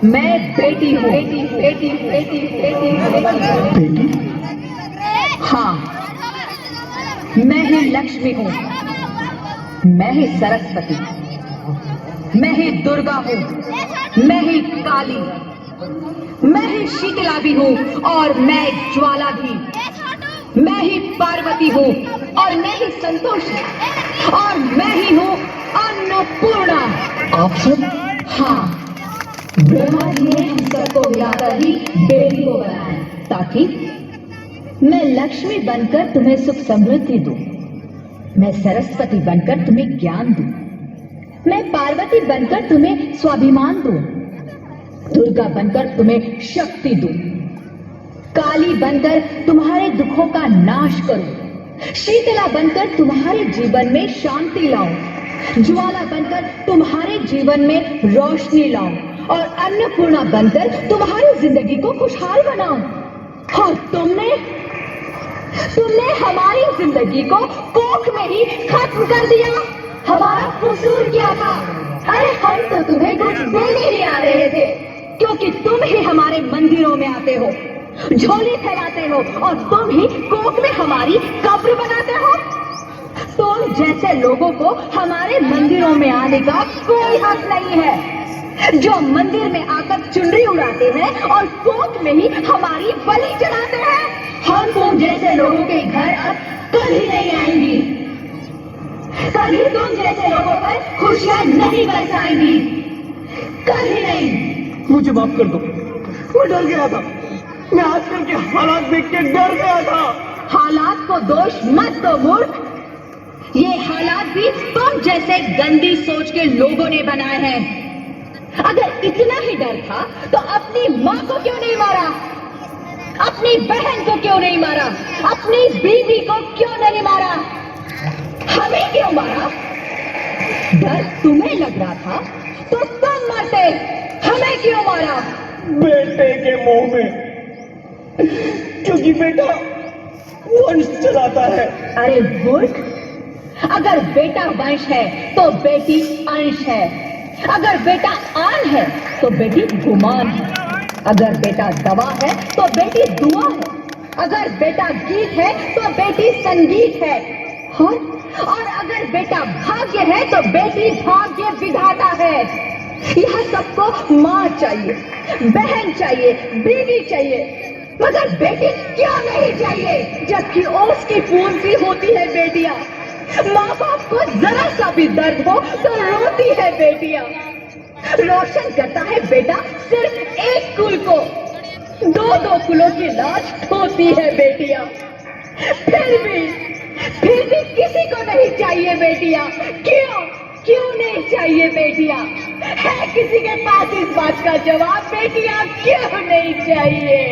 मैं बेटी हूँ। बेटी? हाँ, मैं ही लक्ष्मी हूँ, मैं ही सरस्वती, मैं ही दुर्गा हूँ, मैं ही काली, मैं ही शीतला भी हूँ और मैं ज्वाला भी, मैं ही पार्वती हूँ और मैं ही संतोषी और मैं ही हूँ अन्नपूर्णा। आप सब? हाँ, ब्रह्मा जी ने हम सबको मिलाकर ही बेटी को बनाया ताकि मैं लक्ष्मी बनकर तुम्हें सुख समृद्धि दूं, मैं सरस्वती बनकर तुम्हें ज्ञान दूं, मैं पार्वती बनकर तुम्हें स्वाभिमान दूं, दुर्गा बनकर तुम्हें शक्ति दूं, काली बनकर तुम्हारे दुखों का नाश करूं, शीतला बनकर तुम्हारे जीवन में शांति लाऊं, ज्वाला बनकर तुम्हारे जीवन में रोशनी लाऊं और अन्नपूर्णा बनकर तुम्हारी जिंदगी को खुशहाल बनाऊं। और तुमने हमारी जिंदगी को कोख में ही खत्म कर दिया। हमारा कसूर क्या था? अरे हम तो तुम्हें कुछ देने ही आ रहे थे, क्योंकि तुम ही हमारे मंदिरों में आते हो, झोली फैलाते हो और तुम ही कोख में हमारी कब्र बनाते हो। तुम जैसे लोगों को हमारे मंदिरों में आने का कोई हक नहीं है, जो मंदिर में आकर चुनरी उड़ाते हैं और कोख में ही हमारी बलि चढ़ाते हैं। हम तुम जैसे लोगों के घर अब कभी नहीं आएंगी, कभी तुम जैसे लोगों पर खुशियां नहीं बरसाएंगी, कभी नहीं। मुझे माफ कर दो, मैं डर गया था। मैं आजकल के हालात देख के डर गया था। हालात को दोष मत दो मूर्ख, ये हालात भी तुम जैसे गंदी सोच के लोगों ने बनाए हैं। अगर इतना ही डर था तो अपनी माँ को क्यों नहीं मारा, अपनी बहन को क्यों नहीं मारा, अपनी बीवी को क्यों नहीं मारा, हमें क्यों मारा? डर तुम्हें लग रहा था तो तुम मरते, हमें क्यों मारा? बेटे के मुंह में, क्योंकि बेटा वंश चलाता है। अरे मूर्ख, अगर बेटा वंश है तो बेटी अंश है, अगर बेटा आन है तो बेटी गुमान है, अगर बेटा दवा है तो बेटी दुआ है, अगर बेटा गीत है तो बेटी संगीत है, और अगर बेटा भाग्य है तो बेटी भाग्य विधाता है। यह सबको माँ चाहिए, बहन चाहिए, बीवी चाहिए, मगर बेटी क्यों नहीं चाहिए? जबकि ओस की फूल सी होती है बेटियां, माँ बाप को जरा सा भी दर्द हो तो रोती है बेटियां, रोशन करता है बेटा सिर्फ एक कुल को, दो दो कुलों की लाज ढोती है बेटियां। फिर भी किसी को नहीं चाहिए बेटियां। क्यों नहीं चाहिए बेटियां? है किसी के पास इस बात का जवाब? बेटियां क्यों नहीं चाहिए?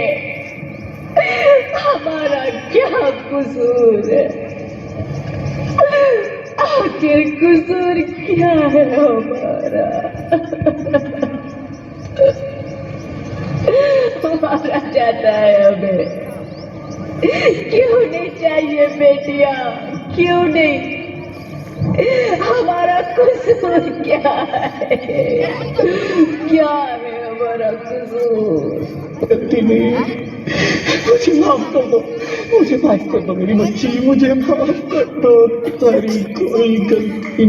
हमारा क्या कसूर है? आखिर कसूर क्या है हमारा? हमारा जाता है हमें। क्यों नहीं चाहिए बेटियां? क्यों नहीं? हमारा कसूर क्या है? क्या है हमारा कसूर? गलती नहीं, मुझे माफ कर दो, मुझे माफ कर दो मेरी बच्ची, मुझे माफ कर दो। तुम्हारी कोई गलती